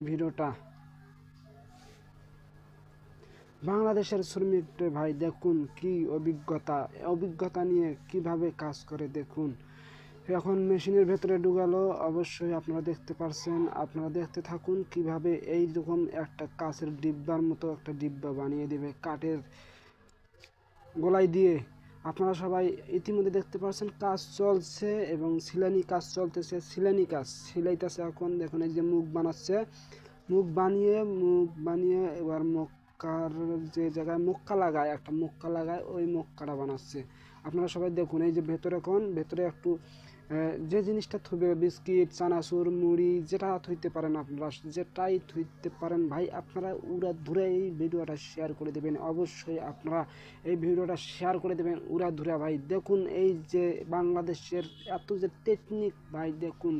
ভিডিওটা বাংলাদেশের শ্রমিক ভাই দেখুন কি অভিজ্ঞতা নিয়ে কিভাবে কাজ করে দেখুন। এখন মেশিনের ভেতরে ঢুকালো, অবশ্যই আপনারা দেখতে পারছেন। আপনারা দেখতে থাকুন কিভাবে এই রকম একটা কাঁচের ডিব্বার মতো একটা ডিব্বা বানিয়ে দেবে কাঠের গোলাই দিয়ে। আপনারা সবাই ইতিমধ্যে দেখতে পাচ্ছেন কাজ চলছে এবং সিলানি কাজ চলতেছে। সিলানি কাজ সিলাইতেছে। এখন দেখুন এই যে মুখ বানাচ্ছে, মুখ বানিয়ে এবার মক্কার যে জায়গায় মক্কা লাগায়, একটা মক্কা লাগায়, ওই মক্কাটা বানাচ্ছে। আপনারা সবাই দেখুন এই যে ভেতরে একটু যে জিনিসটা থুবে বিস্কিট, চানাচুর, মুড়ি, যেটা থইতে পারেন আপনারা, যেটাই থইতে পারেন ভাই, আপনারা উড়া ধরে এই ভিডিওটা শেয়ার করে দেবেন। অবশ্যই আপনারা এই ভিডিওটা শেয়ার করে দেবেন উড়া ধুরা ভাই। দেখুন এই যে বাংলাদেশের এত যে টেকনিক ভাই, দেখুন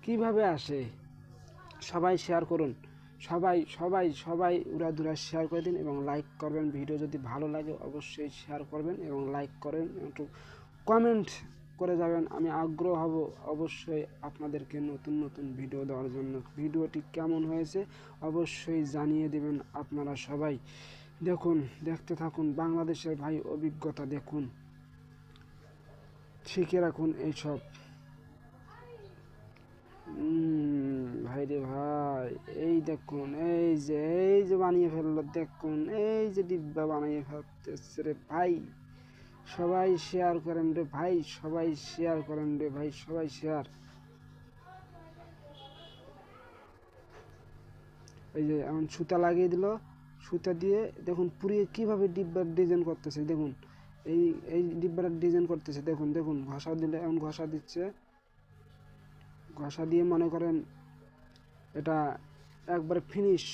কিভাবে আসে। সবাই শেয়ার করুন, সবাই উড়াধুরা শেয়ার করে দিন এবং লাইক করবেন। ভিডিও যদি ভালো লাগে অবশ্যই শেয়ার করবেন এবং লাইক করেন, একটু কমেন্ট করে যাবেন। আমি আগ্রহ হব অবশ্যই আপনাদেরকে নতুন নতুন ভিডিও দেওয়ার জন্য। ভিডিওটি কেমন হয়েছে অবশ্যই জানিয়ে দেবেন আপনারা সবাই। দেখুন, দেখতে থাকুন বাংলাদেশের ভাই অভিজ্ঞতা দেখুন, শিখে রাখুন এইসব। ভাই রে ভাই, এই দেখুন এই যে বানিয়ে ফেললো, দেখুন এই যে ডিব্বা বানিয়ে ফেলতেছে রে ভাই। সবাই শেয়ার করেন রে ভাই, সবাই শেয়ার করেন রে ভাই, সবাই শেয়ার। এই যে এখন সুতা লাগিয়ে দিল, সুতা দিয়ে দেখুন পুরিয়ে কিভাবে ডিব্বার ডিজাইন করতেছে। দেখুন এই এই ডিব্বার ডিজাইন করতেছে। দেখুন দেখুন ঘষা দিলে, এখন ঘষা দিচ্ছে, ঘষা দিয়ে মনে করেন এটা একবারে ফিনিশ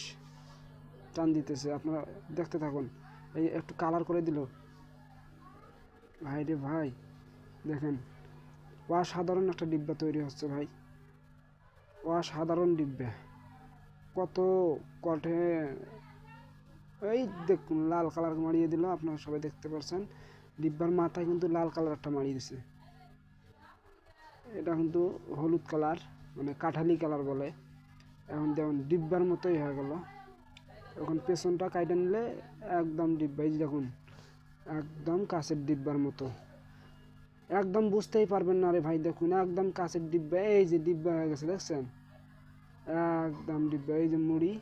টান দিতেছে। আপনারা দেখতে থাকুন। এই একটু কালার করে দিল ভাই রে ভাই, দেখেন অসাধারণ একটা ডিব্বা তৈরি হচ্ছে ভাই, অসাধারণ ডিব্বা, কত কঠিন। এই দেখুন লাল কালার মারিয়ে দিল, আপনারা সবাই দেখতে পাচ্ছেন। ডিব্বার মাথায় কিন্তু লাল কালারটা মারিয়ে দিছে, এটা কিন্তু হলুদ কালার, মানে কাঠালি কালার বলে। এখন দেখুন ডিব্বার মতোই হয়ে গেল। এখন পেছনটা কাইটে নিলে একদম ডিব্বা, এই দেখুন একদম কাঁচের ডিব্বার মতো, একদম বুঝতেই পারবেন না রে ভাই। দেখুন একদম কাঁচের ডিব্বা, এই যে ডিব্বা হয়ে গেছে দেখছেন, একদম ডিব্বা। এই যে মুড়ি,